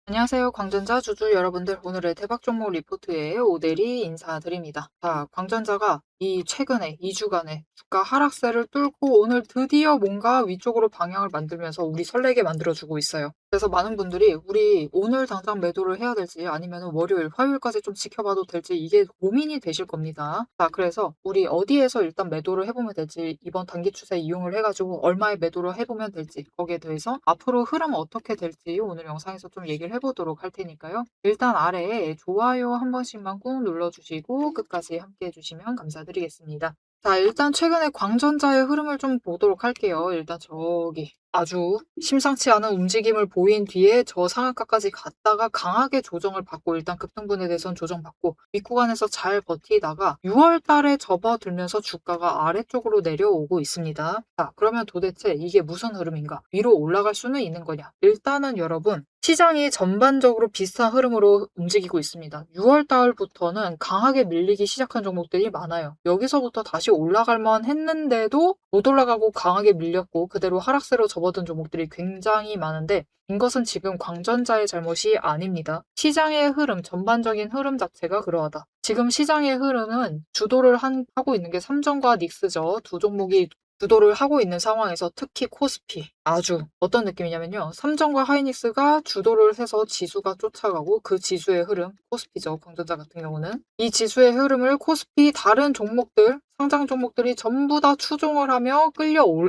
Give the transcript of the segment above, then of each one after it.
안녕하세요. 광전자 주주 여러분들. 오늘의 대박 종목 리포트에 오대리 인사드립니다. 자, 광전자가 이 최근에 2주간의 주가 하락세를 뚫고 오늘 드디어 뭔가 위쪽으로 방향을 만들면서 우리 설레게 만들어주고 있어요. 그래서 많은 분들이 우리 오늘 당장 매도를 해야 될지 아니면 월요일, 화요일까지 좀 지켜봐도 될지 이게 고민이 되실 겁니다. 자, 그래서 우리 어디에서 일단 매도를 해보면 될지, 이번 단기 추세 이용을 해가지고 얼마에 매도를 해보면 될지, 거기에 대해서 앞으로 흐름 어떻게 될지 오늘 영상에서 좀 얘기를 해보도록 할 테니까요. 일단 아래에 좋아요 한 번씩만 꾹 눌러주시고 끝까지 함께 해주시면 감사드리겠습니다. 자, 일단 최근에 광전자의 흐름을 좀 보도록 할게요. 일단 저기 아주 심상치 않은 움직임을 보인 뒤에 저 상한가까지 갔다가 강하게 조정을 받고, 일단 급등분에 대해서는 조정받고 윗구간에서 잘 버티다가 6월 달에 접어들면서 주가가 아래쪽으로 내려오고 있습니다. 자, 그러면 도대체 이게 무슨 흐름인가? 위로 올라갈 수는 있는 거냐? 일단은 여러분, 시장이 전반적으로 비슷한 흐름으로 움직이고 있습니다. 6월 달부터는 강하게 밀리기 시작한 종목들이 많아요. 여기서부터 다시 올라갈 만 했는데도 못 올라가고 강하게 밀렸고 그대로 하락세로 접어든 종목들이 굉장히 많은데, 이것은 지금 광전자의 잘못이 아닙니다. 시장의 흐름, 전반적인 흐름 자체가 그러하다. 지금 시장의 흐름은 주도를 하고 있는 게 삼성과 닉스죠. 두 종목이 주도를 하고 있는 상황에서 특히 코스피, 아주 어떤 느낌이냐면요. 삼성과 하이닉스가 주도를 해서 지수가 쫓아가고, 그 지수의 흐름, 코스피죠. 광전자 같은 경우는 이 지수의 흐름을 코스피 다른 종목들, 상장 종목들이 전부 다 추종을 하며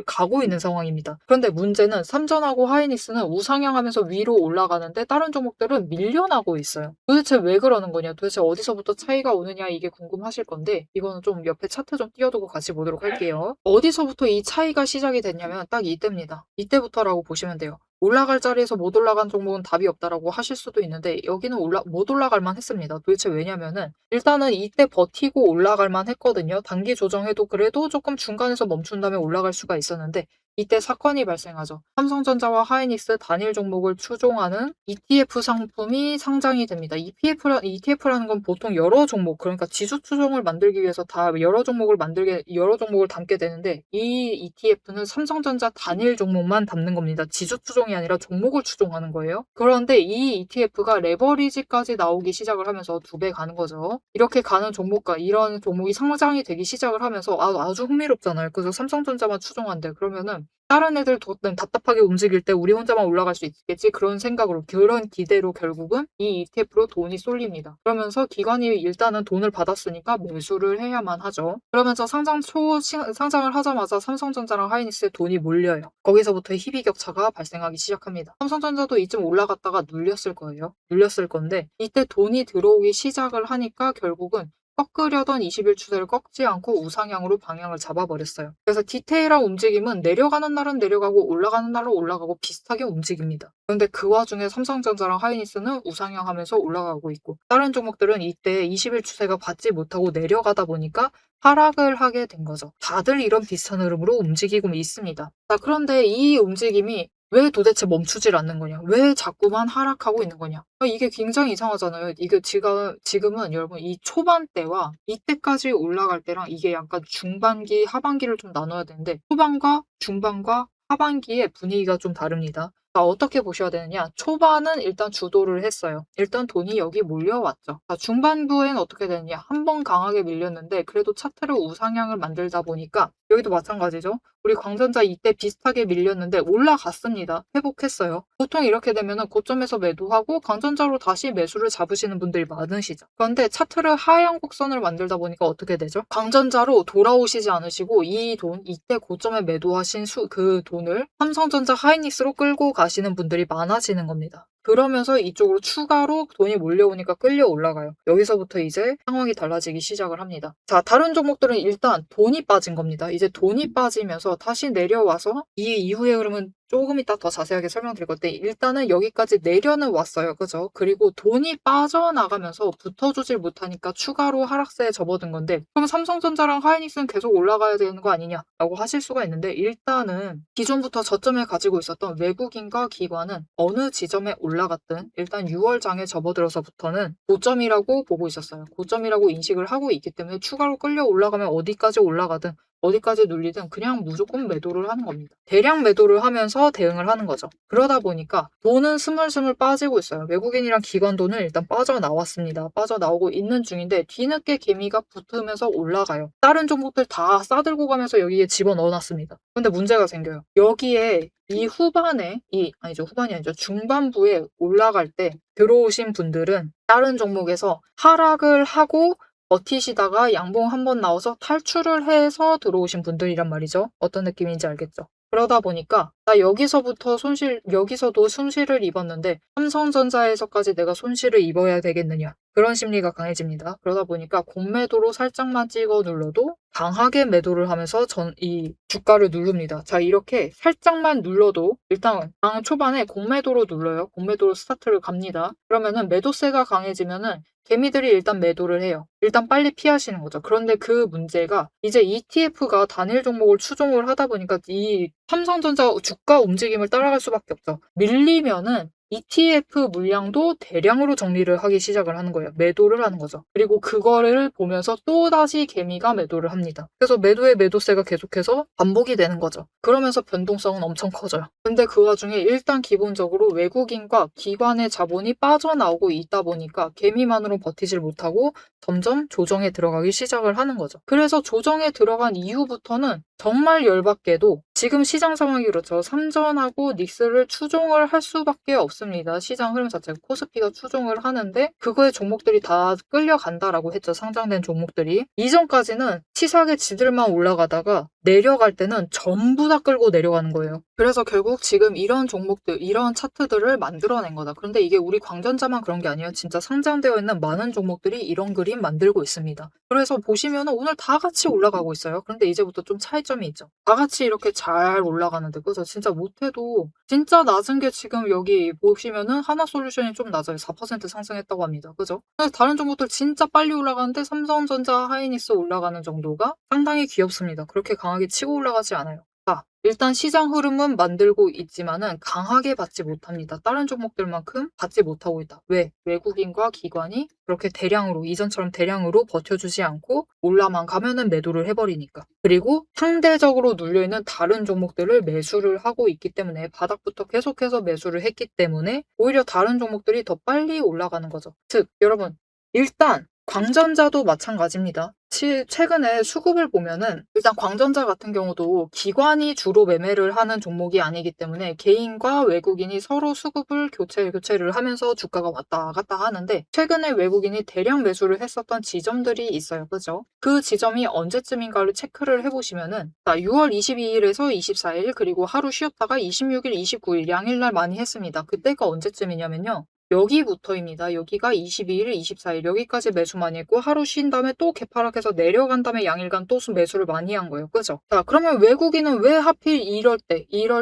가고 있는 상황입니다. 그런데 문제는 삼전하고 하이닉스는 우상향하면서 위로 올라가는데 다른 종목들은 밀려나고 있어요. 도대체 왜 그러는 거냐? 도대체 어디서부터 차이가 오느냐? 이게 궁금하실 건데, 이거는 좀 옆에 차트 좀 띄워두고 같이 보도록 할게요. 어디서부터 이 차이가 시작이 됐냐면 딱 이때입니다. 이때부터라고 보시면 돼요. 올라갈 자리에서 못 올라간 종목은 답이 없다라고 하실 수도 있는데, 여기는 못 올라갈 만 했습니다. 도대체 왜냐면은 일단은 이때 버티고 올라갈 만 했거든요. 단기 조정해도 그래도 조금 중간에서 멈춘 다음에 올라갈 수가 있었는데, 이때 사건이 발생하죠. 삼성전자와 하이닉스 단일 종목을 추종하는 ETF 상품이 상장이 됩니다. ETF라는 건 보통 여러 종목, 그러니까 지수 추종을 만들기 위해서 다 여러 종목을 담게 되는데, 이 ETF는 삼성전자 단일 종목만 담는 겁니다. 지수 추종이 아니라 종목을 추종하는 거예요. 그런데 이 ETF가 레버리지까지 나오기 시작을 하면서 두 배 가는 거죠. 이렇게 가는 종목과 이런 종목이 상장이 되기 시작을 하면서 아주 흥미롭잖아요. 그래서 삼성전자만 추종한대. 그러면은 다른 애들은 답답하게 움직일 때 우리 혼자만 올라갈 수 있겠지, 그런 생각으로, 그런 기대로 결국은 이 ETF로 돈이 쏠립니다. 그러면서 기관이 일단은 돈을 받았으니까 매수를 해야만 하죠. 그러면서 상장을 하자마자 삼성전자랑 하이닉스에 돈이 몰려요. 거기서부터 희비격차가 발생하기 시작합니다. 삼성전자도 이쯤 올라갔다가 눌렸을 거예요. 눌렸을 건데, 이때 돈이 들어오기 시작을 하니까 결국은 꺾으려던 20일 추세를 꺾지 않고 우상향으로 방향을 잡아버렸어요. 그래서 디테일한 움직임은 내려가는 날은 내려가고 올라가는 날은 올라가고 비슷하게 움직입니다. 그런데 그 와중에 삼성전자랑 하이닉스는 우상향하면서 올라가고 있고, 다른 종목들은 이때 20일 추세가 받지 못하고 내려가다 보니까 하락을 하게 된 거죠. 다들 이런 비슷한 흐름으로 움직이고 있습니다. 자, 그런데 이 움직임이 왜 도대체 멈추질 않는 거냐? 왜 자꾸만 하락하고 있는 거냐? 이게 굉장히 이상하잖아요. 이게 지금은 여러분 이 초반대와 이때까지 올라갈 때랑 이게 약간 중반기, 하반기를 좀 나눠야 되는데, 초반과 중반과 하반기의 분위기가 좀 다릅니다. 자, 어떻게 보셔야 되느냐? 초반은 일단 주도를 했어요. 일단 돈이 여기 몰려왔죠. 자, 중반부엔 어떻게 되느냐? 한 번 강하게 밀렸는데 그래도 차트를 우상향을 만들다 보니까 여기도 마찬가지죠. 우리 광전자 이때 비슷하게 밀렸는데 올라갔습니다. 회복했어요. 보통 이렇게 되면은 고점에서 매도하고 광전자로 다시 매수를 잡으시는 분들이 많으시죠. 그런데 차트를 하향 곡선을 만들다 보니까 어떻게 되죠? 광전자로 돌아오시지 않으시고 이때 고점에 매도하신 그 돈을 삼성전자 하이닉스로 끌고 가시는 분들이 많아지는 겁니다. 그러면서 이쪽으로 추가로 돈이 몰려오니까 끌려 올라가요. 여기서부터 이제 상황이 달라지기 시작을 합니다. 자, 다른 종목들은 일단 돈이 빠진 겁니다. 이제 돈이 빠지면서 다시 내려와서 이 이후의 흐름은 조금 이따 더 자세하게 설명드릴 건데, 일단은 여기까지 내려는 왔어요. 그죠? 그리고 돈이 빠져나가면서 붙어주질 못하니까 추가로 하락세에 접어든 건데, 그럼 삼성전자랑 하이닉스는 계속 올라가야 되는 거 아니냐라고 하실 수가 있는데, 일단은 기존부터 저점을 가지고 있었던 외국인과 기관은 어느 지점에 올라갔든 일단 6월 장에 접어들어서부터는 고점이라고 보고 있었어요. 고점이라고 인식을 하고 있기 때문에 추가로 끌려 올라가면 어디까지 올라가든 어디까지 눌리든 그냥 무조건 매도를 하는 겁니다. 대량 매도를 하면서 대응을 하는 거죠. 그러다 보니까 돈은 스물스물 빠지고 있어요. 외국인이랑 기관 돈은 일단 빠져나왔습니다. 빠져나오고 있는 중인데 뒤늦게 개미가 붙으면서 올라가요. 다른 종목들 다 싸들고 가면서 여기에 집어넣어놨습니다. 근데 문제가 생겨요. 여기에 이 후반에 아니죠, 후반이 아니죠, 중반부에 올라갈 때 들어오신 분들은 다른 종목에서 하락을 하고 버티시다가 양봉 한번 나와서 탈출을 해서 들어오신 분들이란 말이죠. 어떤 느낌인지 알겠죠? 그러다 보니까 나 여기서도 손실을 입었는데 삼성전자에서까지 내가 손실을 입어야 되겠느냐. 그런 심리가 강해집니다. 그러다 보니까 공매도로 살짝만 찍어 눌러도 강하게 매도를 하면서 이 주가를 누릅니다. 자, 이렇게 살짝만 눌러도 일단 장 초반에 공매도로 눌러요. 공매도로 스타트를 갑니다. 그러면은 매도세가 강해지면은 개미들이 일단 매도를 해요. 일단 빨리 피하시는 거죠. 그런데 그 문제가 이제 ETF가 단일 종목을 추종을 하다 보니까 이 삼성전자 주가 움직임을 따라갈 수밖에 없죠. 밀리면은 ETF 물량도 대량으로 정리를 하기 시작을 하는 거예요. 매도를 하는 거죠. 그리고 그거를 보면서 또다시 개미가 매도를 합니다. 그래서 매도의 매도세가 계속해서 반복이 되는 거죠. 그러면서 변동성은 엄청 커져요. 근데 그 와중에 일단 기본적으로 외국인과 기관의 자본이 빠져나오고 있다 보니까 개미만으로 버티질 못하고 점점 조정에 들어가기 시작을 하는 거죠. 그래서 조정에 들어간 이후부터는 정말 열받게도 지금 시장 상황이 그렇죠. 삼전하고 닉스를 추종을 할 수밖에 없습니다. 시장 흐름 자체가 코스피가 추종을 하는데 그거에 종목들이 다 끌려간다라고 했죠. 상장된 종목들이. 이전까지는 치사하게 지들만 올라가다가 내려갈 때는 전부 다 끌고 내려가는 거예요. 그래서 결국 지금 이런 종목들, 이런 차트들을 만들어낸 거다. 그런데 이게 우리 광전자만 그런 게 아니에요. 진짜 상장되어 있는 많은 종목들이 이런 그림 만들고 있습니다. 그래서 보시면 오늘 다 같이 올라가고 있어요. 그런데 이제부터 좀 차이점이 있죠. 다 같이 이렇게 잘 올라가는데, 그죠? 진짜 못해도 진짜 낮은 게 지금 여기 보시면은 하나솔루션이 좀 낮아요. 4% 상승했다고 합니다. 그죠? 근데 다른 종목들 진짜 빨리 올라가는데 삼성전자, 하이닉스 올라가는 정도가 상당히 귀엽습니다. 그렇게 강하게 치고 올라가지 않아요. 자, 일단 시장 흐름은 만들고 있지만은 강하게 받지 못합니다. 다른 종목들만큼 받지 못하고 있다. 왜? 외국인과 기관이 그렇게 대량으로, 이전처럼 대량으로 버텨주지 않고 올라만 가면은 매도를 해버리니까. 그리고 상대적으로 눌려있는 다른 종목들을 매수를 하고 있기 때문에, 바닥부터 계속해서 매수를 했기 때문에 오히려 다른 종목들이 더 빨리 올라가는 거죠. 즉, 여러분, 일단 광전자도 마찬가지입니다. 최근에 수급을 보면은 일단 광전자 같은 경우도 기관이 주로 매매를 하는 종목이 아니기 때문에 개인과 외국인이 서로 수급을 교체를 하면서 주가가 왔다 갔다 하는데, 최근에 외국인이 대량 매수를 했었던 지점들이 있어요. 그죠? 그 지점이 언제쯤인가를 체크를 해보시면은 6월 22일에서 24일 그리고 하루 쉬었다가 26일, 29일 양일날 많이 했습니다. 그때가 언제쯤이냐면요. 여기부터입니다. 여기가 22일, 24일 여기까지 매수 많이 했고 하루 쉰 다음에 또 개파락해서 내려간 다음에 양일간 또 매수를 많이 한 거예요. 그죠? 자, 그러면 외국인은 왜 하필 이럴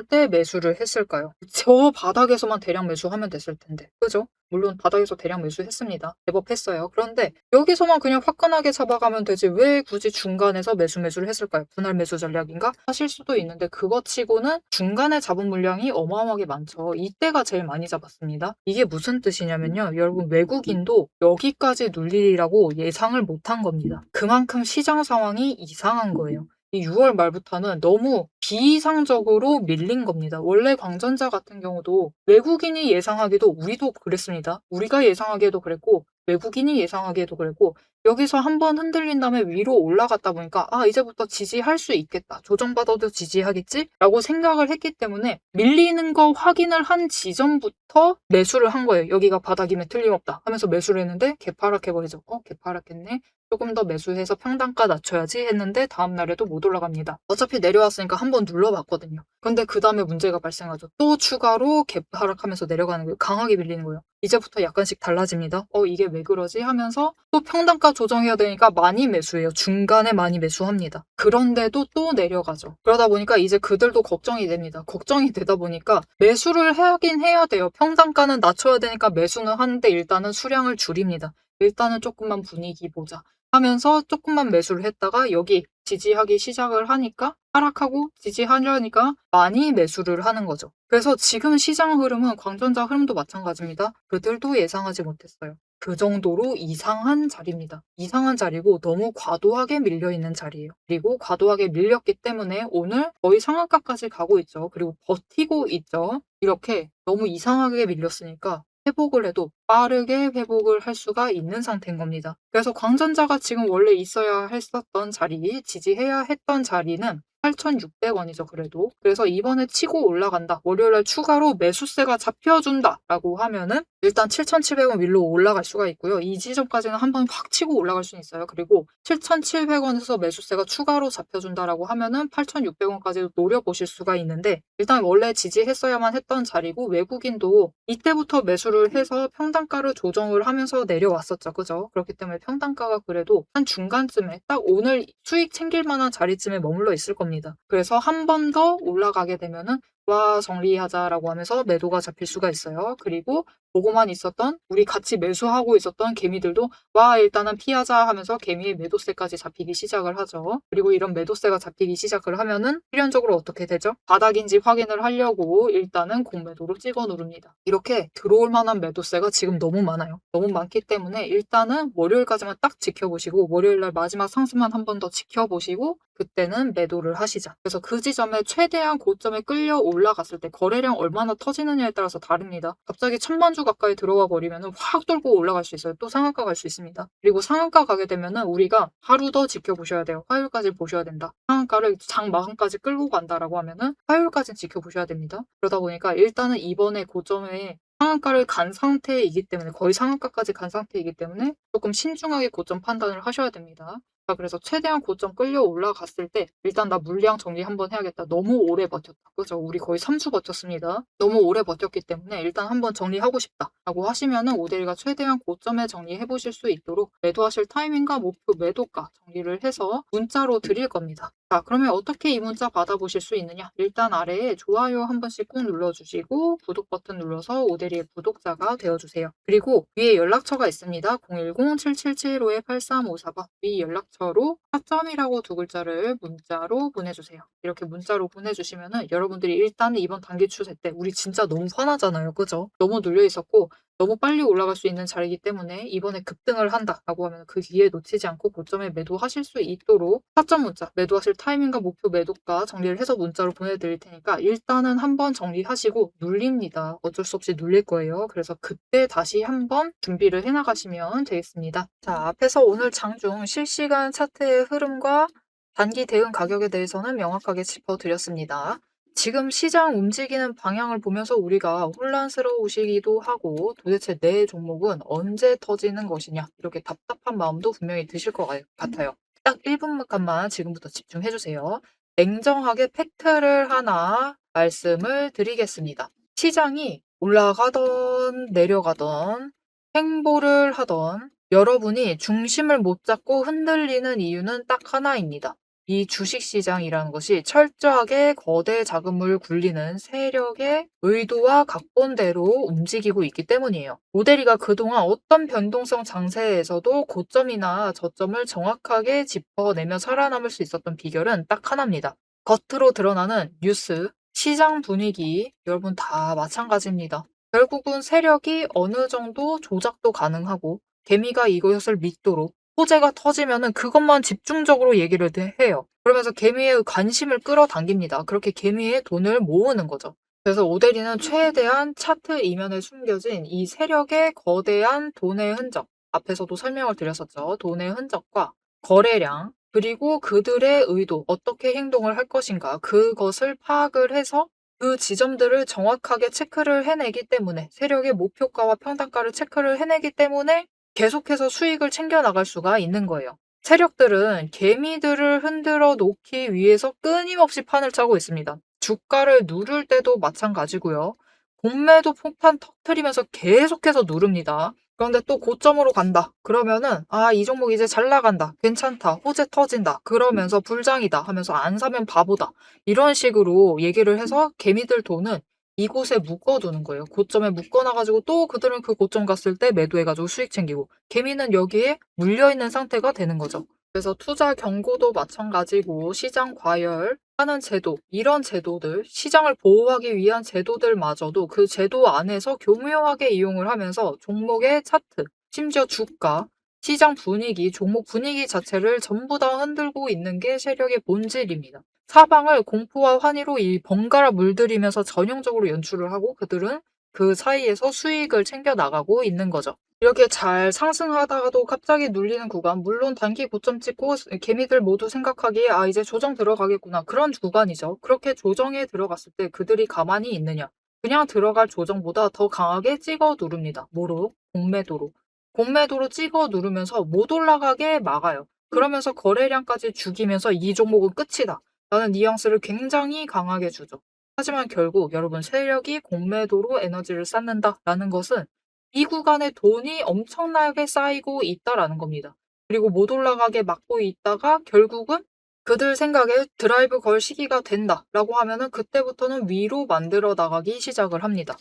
때 매수를 했을까요? 저 바닥에서만 대량 매수하면 됐을 텐데. 그죠? 물론 바닥에서 대량 매수했습니다. 제법 했어요. 그런데 여기서만 그냥 화끈하게 잡아가면 되지 왜 굳이 중간에서 매수를 했을까요? 분할 매수 전략인가? 하실 수도 있는데 그것 치고는 중간에 잡은 물량이 어마어마하게 많죠. 이때가 제일 많이 잡았습니다. 이게 무슨 뜻이냐면요. 여러분, 외국인도 여기까지 눌리리라고 예상을 못한 겁니다. 그만큼 시장 상황이 이상한 거예요. 이 6월 말부터는 너무 비이상적으로 밀린 겁니다. 원래 광전자 같은 경우도 외국인이 예상하기도 우리도 그랬습니다. 우리가 예상하기에도 그랬고 외국인이 예상하기에도 그랬고, 여기서 한번 흔들린 다음에 위로 올라갔다 보니까 이제부터 지지할 수 있겠다. 조정받아도 지지하겠지? 라고 생각을 했기 때문에 밀리는 거 확인을 한 지점부터 매수를 한 거예요. 여기가 바닥이면 틀림없다 하면서 매수를 했는데 개파락해버리죠. 개파락했네. 조금 더 매수해서 평단가 낮춰야지 했는데 다음날에도 못 올라갑니다. 어차피 내려왔으니까 한번 눌러봤거든요. 근데 그 다음에 문제가 발생하죠. 또 추가로 개파락하면서 내려가는 거예요. 강하게 밀리는 거예요. 이제부터 약간씩 달라집니다. 이게 왜 그러지? 하면서 또 평단가 조정해야 되니까 많이 매수해요. 중간에 많이 매수합니다. 그런데도 또 내려가죠. 그러다 보니까 이제 그들도 걱정이 됩니다. 걱정이 되다 보니까 매수를 하긴 해야 돼요. 평단가는 낮춰야 되니까 매수는 하는데 일단은 수량을 줄입니다. 일단은 조금만 분위기 보자 하면서 조금만 매수를 했다가 여기 지지하기 시작을 하니까 하락하고 지지하려니까 많이 매수를 하는 거죠. 그래서 지금 시장 흐름은 광전자 흐름도 마찬가지입니다. 그들도 예상하지 못했어요. 그 정도로 이상한 자리입니다. 이상한 자리고 너무 과도하게 밀려 있는 자리예요. 그리고 과도하게 밀렸기 때문에 오늘 거의 상한가까지 가고 있죠. 그리고 버티고 있죠. 이렇게 너무 이상하게 밀렸으니까 회복을 해도 빠르게 회복을 할 수가 있는 상태인 겁니다. 그래서 광전자가 지금 원래 있어야 했었던 자리, 지지해야 했던 자리는 8,600원이죠, 그래도. 그래서 이번에 치고 올라간다. 월요일날 추가로 매수세가 잡혀준다라고 하면은 일단 7,700원 윌로 올라갈 수가 있고요. 이 지점까지는 한번 확 치고 올라갈 수는 있어요. 그리고 7,700원에서 매수세가 추가로 잡혀준다라고 하면은 8,600원까지도 노려보실 수가 있는데 일단 원래 지지했어야만 했던 자리고 외국인도 이때부터 매수를 해서 평단가를 조정을 하면서 내려왔었죠. 그죠? 그렇기 때문에 평단가가 그래도 한 중간쯤에 딱 오늘 수익 챙길 만한 자리쯤에 머물러 있을 겁니다. 그래서 한 번 더 올라가게 되면은 와 정리하자라고 하면서 매도가 잡힐 수가 있어요. 그리고 보고만 있었던 우리 같이 매수하고 있었던 개미들도 와 일단은 피하자 하면서 개미의 매도세까지 잡히기 시작을 하죠. 그리고 이런 매도세가 잡히기 시작을 하면은 필연적으로 어떻게 되죠? 바닥인지 확인을 하려고 일단은 공매도로 찍어 누릅니다. 이렇게 들어올 만한 매도세가 지금 너무 많아요. 너무 많기 때문에 일단은 월요일까지만 딱 지켜보시고 월요일날 마지막 상승만 한 번 더 지켜보시고 그때는 매도를 하시자. 그래서 그 지점에 최대한 고점에 끌려 올라갔을 때 거래량 얼마나 터지느냐에 따라서 다릅니다. 갑자기 1,000만 주 가까이 들어와 버리면 확 돌고 올라갈 수 있어요. 또 상한가 갈 수 있습니다. 그리고 상한가 가게 되면은 우리가 하루 더 지켜보셔야 돼요. 화요일까지 보셔야 된다. 상한가를 장 마감까지 끌고 간다라고 하면은 화요일까지 지켜보셔야 됩니다. 그러다 보니까 일단은 이번에 고점에 상한가를 간 상태이기 때문에 거의 상한가까지 간 상태이기 때문에 조금 신중하게 고점 판단을 하셔야 됩니다. 자, 그래서 최대한 고점 끌려 올라갔을 때 일단 나 물량 정리 한번 해야겠다. 너무 오래 버텼다. 그죠? 우리 거의 3주 버텼습니다. 너무 오래 버텼기 때문에 일단 한번 정리하고 싶다. 라고 하시면은 오데리가 최대한 고점에 정리해 보실 수 있도록 매도하실 타이밍과 목표 매도가 정리를 해서 문자로 드릴 겁니다. 자, 그러면 어떻게 이 문자 받아보실 수 있느냐? 일단 아래에 좋아요 한 번씩 꼭 눌러주시고 구독 버튼 눌러서 오데리의 구독자가 되어주세요. 그리고 위에 연락처가 있습니다. 010-7775-8354번 위 연락처로 타점이라고 두 글자를 문자로 보내주세요. 이렇게 문자로 보내주시면은 여러분들이 일단 이번 단기 추세 때 우리 진짜 너무 화나잖아요. 그죠? 너무 눌려 있었고 너무 빨리 올라갈 수 있는 자리이기 때문에 이번에 급등을 한다라고 하면 그 기회 놓치지 않고 고점에 매도하실 수 있도록 타점 문자, 매도하실 타이밍과 목표 매도가 정리를 해서 문자로 보내드릴 테니까 일단은 한번 정리하시고 눌립니다. 어쩔 수 없이 눌릴 거예요. 그래서 그때 다시 한번 준비를 해나가시면 되겠습니다. 자, 앞에서 오늘 장중 실시간 차트의 흐름과 단기 대응 가격에 대해서는 명확하게 짚어드렸습니다. 지금 시장 움직이는 방향을 보면서 우리가 혼란스러우시기도 하고 도대체 내 종목은 언제 터지는 것이냐 이렇게 답답한 마음도 분명히 드실 것 같아요. 딱 1분간만 지금부터 집중해 주세요. 냉정하게 팩트를 하나 말씀을 드리겠습니다. 시장이 올라가던 내려가던 행보를 하던 여러분이 중심을 못 잡고 흔들리는 이유는 딱 하나입니다. 이 주식시장이라는 것이 철저하게 거대 자금을 굴리는 세력의 의도와 각본대로 움직이고 있기 때문이에요. 모델이가 그동안 어떤 변동성 장세에서도 고점이나 저점을 정확하게 짚어내며 살아남을 수 있었던 비결은 딱 하나입니다. 겉으로 드러나는 뉴스, 시장 분위기, 여러분 다 마찬가지입니다. 결국은 세력이 어느 정도 조작도 가능하고 개미가 이것을 믿도록 호재가 터지면은 그것만 집중적으로 얘기를 해요. 그러면서 개미의 관심을 끌어당깁니다. 그렇게 개미의 돈을 모으는 거죠. 그래서 오데리는 최대한 차트 이면에 숨겨진 이 세력의 거대한 돈의 흔적, 앞에서도 설명을 드렸었죠. 돈의 흔적과 거래량, 그리고 그들의 의도, 어떻게 행동을 할 것인가, 그것을 파악을 해서 그 지점들을 정확하게 체크를 해내기 때문에 세력의 목표가와 평단가를 체크를 해내기 때문에 계속해서 수익을 챙겨 나갈 수가 있는 거예요. 세력들은 개미들을 흔들어 놓기 위해서 끊임없이 판을 짜고 있습니다. 주가를 누를 때도 마찬가지고요. 공매도 폭탄 터트리면서 계속해서 누릅니다. 그런데 또 고점으로 간다. 그러면은 이 종목 이제 잘 나간다. 괜찮다. 호재 터진다. 그러면서 불장이다 하면서 안 사면 바보다. 이런 식으로 얘기를 해서 개미들 돈은 이곳에 묶어두는 거예요. 고점에 묶어놔가지고 또 그들은 그 고점 갔을 때 매도해가지고 수익 챙기고 개미는 여기에 물려있는 상태가 되는 거죠. 그래서 투자 경고도 마찬가지고 시장 과열하는 제도, 이런 제도들, 시장을 보호하기 위한 제도들마저도 그 제도 안에서 교묘하게 이용을 하면서 종목의 차트, 심지어 주가, 시장 분위기, 종목 분위기 자체를 전부 다 흔들고 있는 게 세력의 본질입니다. 사방을 공포와 환희로 이 번갈아 물들이면서 전형적으로 연출을 하고 그들은 그 사이에서 수익을 챙겨 나가고 있는 거죠. 이렇게 잘 상승하다가도 갑자기 눌리는 구간, 물론 단기 고점 찍고 개미들 모두 생각하기에 아 이제 조정 들어가겠구나 그런 구간이죠. 그렇게 조정에 들어갔을 때 그들이 가만히 있느냐? 그냥 들어갈 조정보다 더 강하게 찍어 누릅니다. 뭐로? 공매도로. 공매도로 찍어 누르면서 못 올라가게 막아요. 그러면서 거래량까지 죽이면서 이 종목은 끝이다 라는 뉘앙스를 굉장히 강하게 주죠. 하지만 결국 여러분 세력이 공매도로 에너지를 쌓는다라는 것은 이 구간에 돈이 엄청나게 쌓이고 있다라는 겁니다. 그리고 못 올라가게 막고 있다가 결국은 그들 생각에 드라이브 걸 시기가 된다라고 하면은 그때부터는 위로 만들어 나가기 시작을 합니다.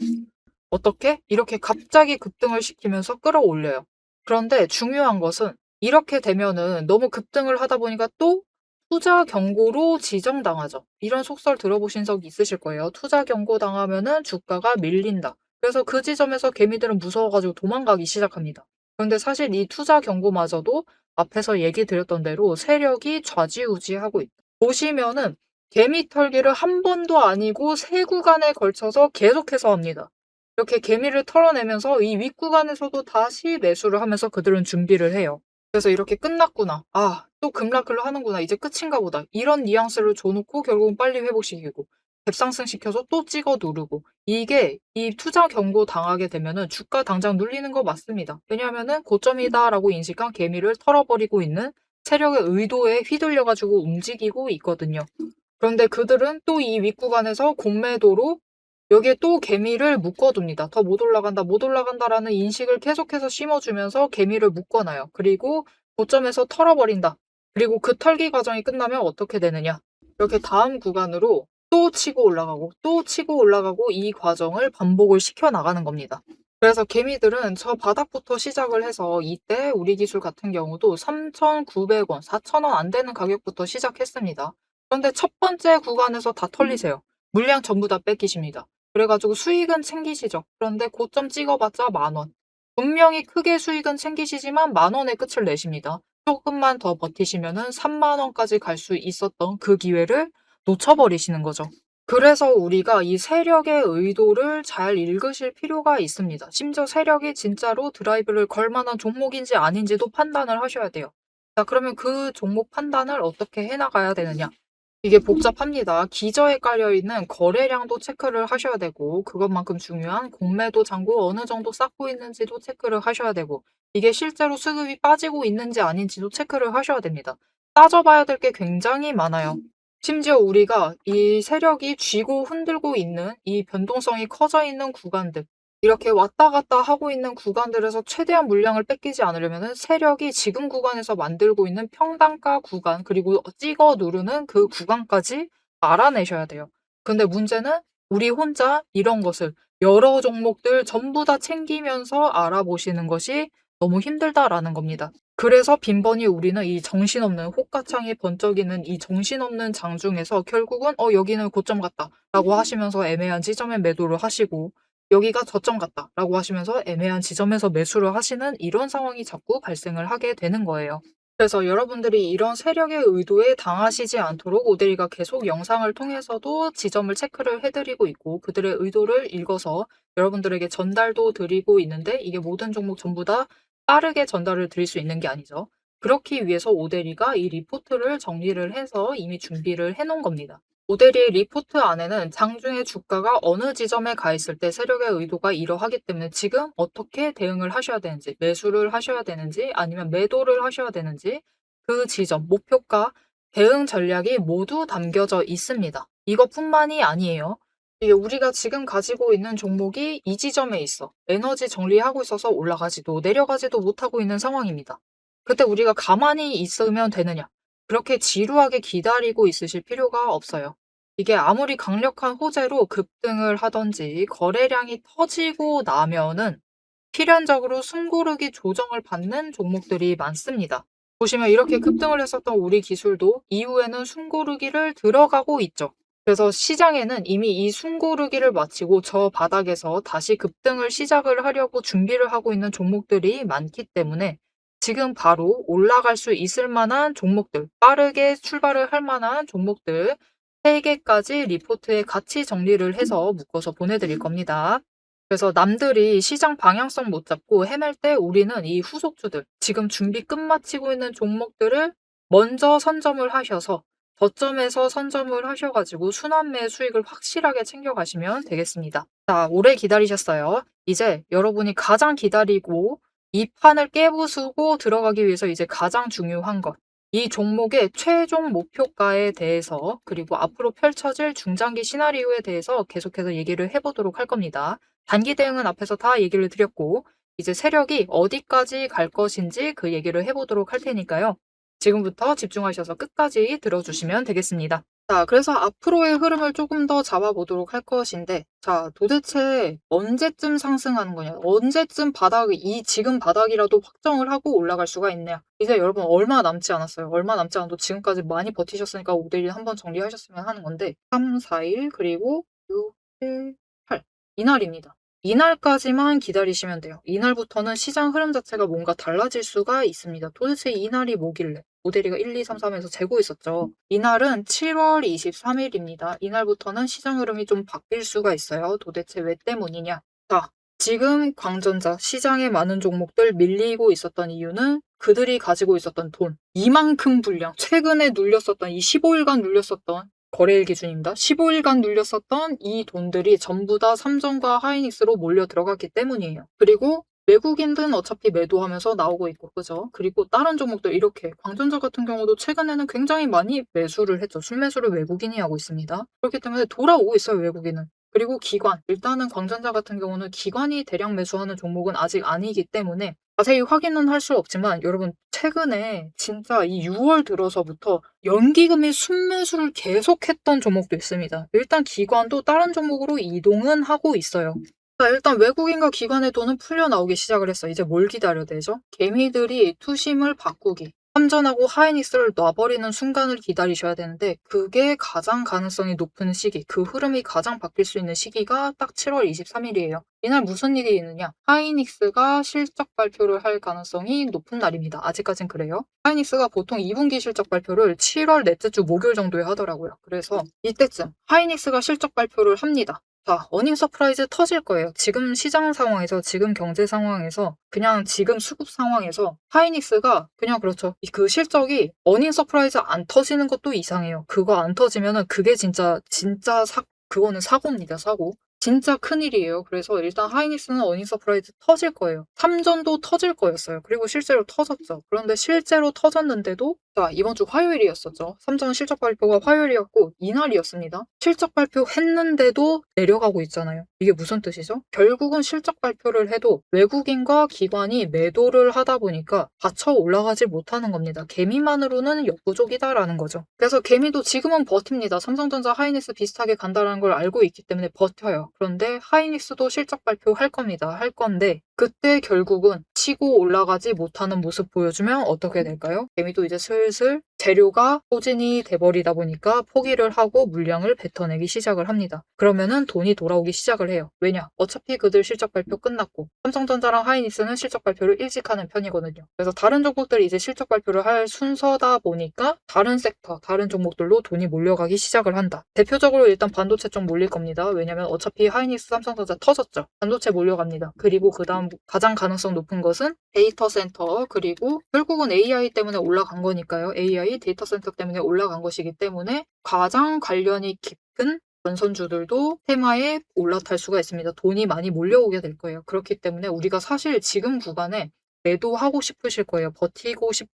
어떻게? 이렇게 갑자기 급등을 시키면서 끌어올려요. 그런데 중요한 것은 이렇게 되면은 너무 급등을 하다 보니까 또 투자 경고로 지정당하죠. 이런 속설 들어보신 적 있으실 거예요. 투자 경고 당하면은 주가가 밀린다. 그래서 그 지점에서 개미들은 무서워가지고 도망가기 시작합니다. 그런데 사실 이 투자 경고마저도 앞에서 얘기 드렸던 대로 세력이 좌지우지하고 있다. 보시면은 개미 털기를 한 번도 아니고 세 구간에 걸쳐서 계속해서 합니다. 이렇게 개미를 털어내면서 이 윗구간에서도 다시 매수를 하면서 그들은 준비를 해요. 그래서 이렇게 끝났구나. 아, 또 급락을 하는구나. 이제 끝인가 보다. 이런 뉘앙스를 줘놓고 결국은 빨리 회복시키고 갭상승 시켜서 또 찍어 누르고 이게 이 투자 경고 당하게 되면은 주가 당장 눌리는 거 맞습니다. 왜냐하면은 고점이다라고 인식한 개미를 털어버리고 있는 세력의 의도에 휘둘려가지고 움직이고 있거든요. 그런데 그들은 또 이 윗구간에서 공매도로 여기에 또 개미를 묶어둡니다. 더 못 올라간다, 못 올라간다라는 인식을 계속해서 심어주면서 개미를 묶어놔요. 그리고 고점에서 털어버린다. 그리고 그 털기 과정이 끝나면 어떻게 되느냐. 이렇게 다음 구간으로 또 치고 올라가고 또 치고 올라가고 이 과정을 반복을 시켜 나가는 겁니다. 그래서 개미들은 저 바닥부터 시작을 해서 이때 우리 기술 같은 경우도 3,900원, 4,000원 안 되는 가격부터 시작했습니다. 그런데 첫 번째 구간에서 다 털리세요. 물량 전부 다 뺏기십니다. 그래가지고 수익은 챙기시죠. 그런데 고점 찍어봤자 10,000원. 분명히 크게 수익은 챙기시지만 10,000원의 끝을 내십니다. 조금만 더 버티시면은 30,000원까지 갈 수 있었던 그 기회를 놓쳐버리시는 거죠. 그래서 우리가 이 세력의 의도를 잘 읽으실 필요가 있습니다. 심지어 세력이 진짜로 드라이브를 걸 만한 종목인지 아닌지도 판단을 하셔야 돼요. 자, 그러면 그 종목 판단을 어떻게 해나가야 되느냐? 이게 복잡합니다. 기저에 깔려있는 거래량도 체크를 하셔야 되고 그것만큼 중요한 공매도 잔고 어느 정도 쌓고 있는지도 체크를 하셔야 되고 이게 실제로 수급이 빠지고 있는지 아닌지도 체크를 하셔야 됩니다. 따져봐야 될 게 굉장히 많아요. 심지어 우리가 이 세력이 쥐고 흔들고 있는 이 변동성이 커져 있는 구간들 이렇게 왔다 갔다 하고 있는 구간들에서 최대한 물량을 뺏기지 않으려면 세력이 지금 구간에서 만들고 있는 평단가 구간 그리고 찍어 누르는 그 구간까지 알아내셔야 돼요. 근데 문제는 우리 혼자 이런 것을 여러 종목들 전부 다 챙기면서 알아보시는 것이 너무 힘들다라는 겁니다. 그래서 빈번히 우리는 이 정신없는 호가창이 번쩍이는 이 정신없는 장중에서 결국은 여기는 고점 같다 라고 하시면서 애매한 지점에 매도를 하시고 여기가 저점 같다 라고 하시면서 애매한 지점에서 매수를 하시는 이런 상황이 자꾸 발생을 하게 되는 거예요. 그래서 여러분들이 이런 세력의 의도에 당하시지 않도록 오데리가 계속 영상을 통해서도 지점을 체크를 해드리고 있고 그들의 의도를 읽어서 여러분들에게 전달도 드리고 있는데 이게 모든 종목 전부 다 빠르게 전달을 드릴 수 있는 게 아니죠. 그렇기 위해서 오데리가 이 리포트를 정리를 해서 이미 준비를 해놓은 겁니다. 오데리의 리포트 안에는 장중에 주가가 어느 지점에 가 있을 때 세력의 의도가 이러하기 때문에 지금 어떻게 대응을 하셔야 되는지, 매수를 하셔야 되는지, 아니면 매도를 하셔야 되는지, 그 지점, 목표가, 대응 전략이 모두 담겨져 있습니다. 이것뿐만이 아니에요. 이게 우리가 지금 가지고 있는 종목이 이 지점에 있어. 에너지 정리하고 있어서 올라가지도 내려가지도 못하고 있는 상황입니다. 그때 우리가 가만히 있으면 되느냐? 그렇게 지루하게 기다리고 있으실 필요가 없어요. 이게 아무리 강력한 호재로 급등을 하든지 거래량이 터지고 나면은 필연적으로 숨고르기 조정을 받는 종목들이 많습니다. 보시면 이렇게 급등을 했었던 우리 기술도 이후에는 숨고르기를 들어가고 있죠. 그래서 시장에는 이미 이 숨고르기를 마치고 저 바닥에서 다시 급등을 시작을 하려고 준비를 하고 있는 종목들이 많기 때문에 지금 바로 올라갈 수 있을 만한 종목들, 빠르게 출발을 할 만한 종목들 3개까지 리포트에 같이 정리를 해서 묶어서 보내드릴 겁니다. 그래서 남들이 시장 방향성 못 잡고 헤맬 때 우리는 이 후속주들, 지금 준비 끝마치고 있는 종목들을 먼저 선점을 하셔서 저점에서 선점을 하셔가지고 순환매 수익을 확실하게 챙겨가시면 되겠습니다. 자, 오래 기다리셨어요. 이제 여러분이 가장 기다리고 이 판을 깨부수고 들어가기 위해서 이제 가장 중요한 것. 이 종목의 최종 목표가에 대해서 그리고 앞으로 펼쳐질 중장기 시나리오에 대해서 계속해서 얘기를 해보도록 할 겁니다. 단기 대응은 앞에서 다 얘기를 드렸고 이제 세력이 어디까지 갈 것인지 그 얘기를 해보도록 할 테니까요. 지금부터 집중하셔서 끝까지 들어주시면 되겠습니다. 자, 그래서 앞으로의 흐름을 조금 더 잡아보도록 할 것인데, 자, 도대체 언제쯤 상승하는 거냐? 언제쯤 지금 바닥이라도 확정을 하고 올라갈 수가 있냐? 이제 여러분 얼마 남지 않았어요. 얼마 남지 않아도 지금까지 많이 버티셨으니까 5대1 한번 정리하셨으면 하는 건데, 3, 4일, 그리고 6, 7, 8. 이날입니다. 이날까지만 기다리시면 돼요. 이날부터는 시장 흐름 자체가 뭔가 달라질 수가 있습니다. 도대체 이날이 뭐길래? 모델이가 1, 2, 3, 4에서 재고 있었죠. 이날은 7월 23일입니다. 이날부터는 시장 흐름이 좀 바뀔 수가 있어요. 도대체 왜 때문이냐? 자, 지금 광전자, 시장의 많은 종목들 밀리고 있었던 이유는 그들이 가지고 있었던 돈, 이만큼 분량, 최근에 눌렸었던 이 15일간 눌렸었던 거래일 기준입니다. 15일간 눌렸었던 이 돈들이 전부 다 삼성과 하이닉스로 몰려 들어갔기 때문이에요. 그리고 외국인들은 어차피 매도하면서 나오고 있고, 그죠? 그리고 다른 종목들 이렇게 광전자 같은 경우도 최근에는 굉장히 많이 매수를 했죠. 순매수를 외국인이 하고 있습니다. 그렇기 때문에 돌아오고 있어요, 외국인은. 그리고 기관, 일단은 광전자 같은 경우는 기관이 대량 매수하는 종목은 아직 아니기 때문에 자세히 확인은 할 수 없지만 여러분 최근에 진짜 이 6월 들어서부터 연기금이 순매수를 계속했던 종목도 있습니다. 일단 기관도 다른 종목으로 이동은 하고 있어요. 자, 일단 외국인과 기관의 돈은 풀려나오기 시작을 했어. 이제 뭘 기다려야 되죠? 개미들이 투심을 바꾸기. 삼전하고 하이닉스를 놔버리는 순간을 기다리셔야 되는데 그게 가장 가능성이 높은 시기, 그 흐름이 가장 바뀔 수 있는 시기가 딱 7월 23일이에요. 이날 무슨 일이 있느냐? 하이닉스가 실적 발표를 할 가능성이 높은 날입니다. 아직까진 그래요. 하이닉스가 보통 2분기 실적 발표를 7월 넷째 주 목요일 정도에 하더라고요. 그래서 이때쯤 하이닉스가 실적 발표를 합니다. 자, 어닝 서프라이즈 터질 거예요. 지금 시장 상황에서, 지금 경제 상황에서, 그냥 지금 수급 상황에서 하이닉스가 그냥 그렇죠. 그 실적이 어닝 서프라이즈 안 터지는 것도 이상해요. 그거 안 터지면은 그게 그거는 사고입니다, 사고. 진짜 큰일이에요. 그래서 일단 하이닉스는 어닝 서프라이즈 터질 거예요. 삼전도 터질 거였어요. 그리고 실제로 터졌죠. 그런데 실제로 터졌는데도 자, 이번 주 화요일이었었죠. 삼전 실적 발표가 화요일이었고 이날이었습니다. 실적 발표했는데도 내려가고 있잖아요. 이게 무슨 뜻이죠? 결국은 실적 발표를 해도 외국인과 기관이 매도를 하다 보니까 받쳐 올라가지 못하는 겁니다. 개미만으로는 역부족이다라는 거죠. 그래서 개미도 지금은 버팁니다. 삼성전자, 하이닉스 비슷하게 간다는 걸 알고 있기 때문에 버텨요. 그런데 하이닉스도 실적 발표할 겁니다. 할 건데 그때 결국은 치고 올라가지 못하는 모습 보여주면 어떻게 될까요? 개미도 이제 슬슬 재료가 소진이 돼버리다 보니까 포기를 하고 물량을 뱉어내기 시작을 합니다. 그러면은 돈이 돌아오기 시작을 해요. 왜냐? 어차피 그들 실적 발표 끝났고 삼성전자랑 하이닉스는 실적 발표를 일찍 하는 편이거든요. 그래서 다른 종목들이 이제 실적 발표를 할 순서다 보니까 다른 섹터, 다른 종목들로 돈이 몰려가기 시작을 한다. 대표적으로 일단 반도체 쪽 몰릴 겁니다. 왜냐면 어차피 하이닉스, 삼성전자 터졌죠. 반도체 몰려갑니다. 그리고 그 다음 가장 가능성 높은 것은 데이터 센터, 그리고 결국은 AI 때문에 올라간 거니까요. AI 데이터 센터 때문에 올라간 것이기 때문에 가장 관련이 깊은 전선주들도 테마에 올라탈 수가 있습니다. 돈이 많이 몰려오게 될 거예요. 그렇기 때문에 우리가 사실 지금 구간에 매도하고 싶으실 거예요.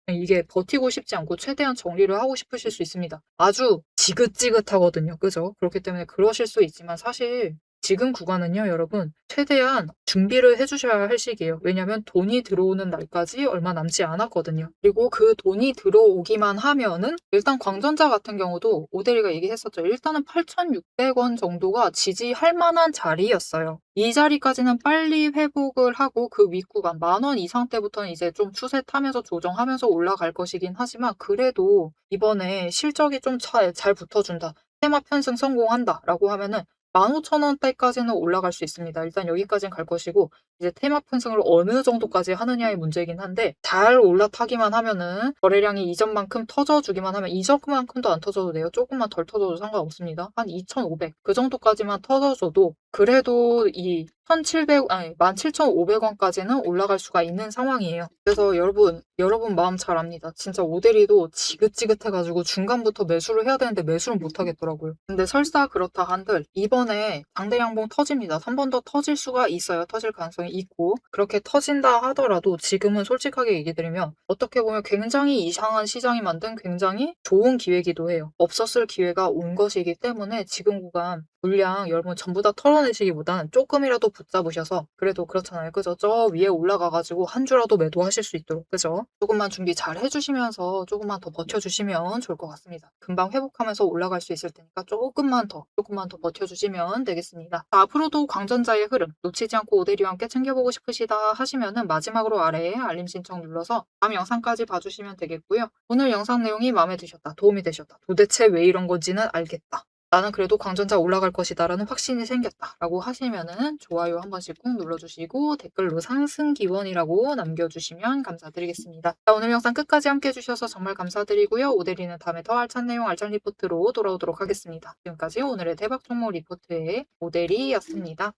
이게 버티고 싶지 않고 최대한 정리를 하고 싶으실 수 있습니다. 아주 지긋지긋하거든요. 그죠? 그렇기 때문에 그러실 수 있지만 사실 지금 구간은요, 여러분, 최대한 준비를 해주셔야 할 시기예요. 왜냐면 돈이 들어오는 날까지 얼마 남지 않았거든요. 그리고 그 돈이 들어오기만 하면은 일단 광전자 같은 경우도 오대리가 얘기했었죠. 일단은 8,600원 정도가 지지할 만한 자리였어요. 이 자리까지는 빨리 회복을 하고 그 윗구간 10,000원 이상 때부터는 이제 좀 추세 타면서 조정하면서 올라갈 것이긴 하지만 그래도 이번에 실적이 좀 잘 붙어준다. 테마 편승 성공한다라고 하면은 15,000원대까지는 올라갈 수 있습니다. 일단 여기까지는 갈 것이고 이제 테마 편승을 어느 정도까지 하느냐의 문제이긴 한데 잘 올라타기만 하면은 거래량이 이전만큼 터져주기만 하면 이전만큼도 안 터져도 돼요. 조금만 덜 터져도 상관없습니다. 한 2,500 그 정도까지만 터져줘도 그래도 이 1,700 아니 17,500원까지는 올라갈 수가 있는 상황이에요. 그래서 여러분 마음 잘 압니다. 진짜 오대리도 지긋지긋해가지고 중간부터 매수를 해야 되는데 매수를 못 하겠더라고요. 근데 설사 그렇다 한들 이번에 장대 양봉 터집니다. 한 번 더 터질 수가 있어요. 터질 가능성이 있고 그렇게 터진다 하더라도 지금은 솔직하게 얘기 드리면 어떻게 보면 굉장히 이상한 시장이 만든 굉장히 좋은 기회이기도 해요. 없었을 기회가 온 것이기 때문에 지금 구간 물량 여러분 전부 다 털어내시기보단 조금이라도 붙잡으셔서 그래도 그렇잖아요. 그죠? 저 위에 올라가가지고 한 주라도 매도하실 수 있도록 그죠? 조금만 준비 잘 해주시면서 조금만 더 버텨주시면 좋을 것 같습니다. 금방 회복하면서 올라갈 수 있을 테니까 조금만 더 버텨주시면 되겠습니다. 자, 앞으로도 광전자의 흐름 놓치지 않고 오대리와 함께 챙겨보고 싶으시다 하시면은 마지막으로 아래에 알림 신청 눌러서 다음 영상까지 봐주시면 되겠고요. 오늘 영상 내용이 마음에 드셨다, 도움이 되셨다, 도대체 왜 이런 건지는 알겠다. 나는 그래도 광전자 올라갈 것이다 라는 확신이 생겼다 라고 하시면은 좋아요 한 번씩 꾹 눌러주시고 댓글로 상승 기원이라고 남겨주시면 감사드리겠습니다. 자, 오늘 영상 끝까지 함께 해주셔서 정말 감사드리고요. 오대리는 다음에 더 알찬 내용 알찬 리포트로 돌아오도록 하겠습니다. 지금까지 오늘의 대박 종목 리포트의 오대리였습니다.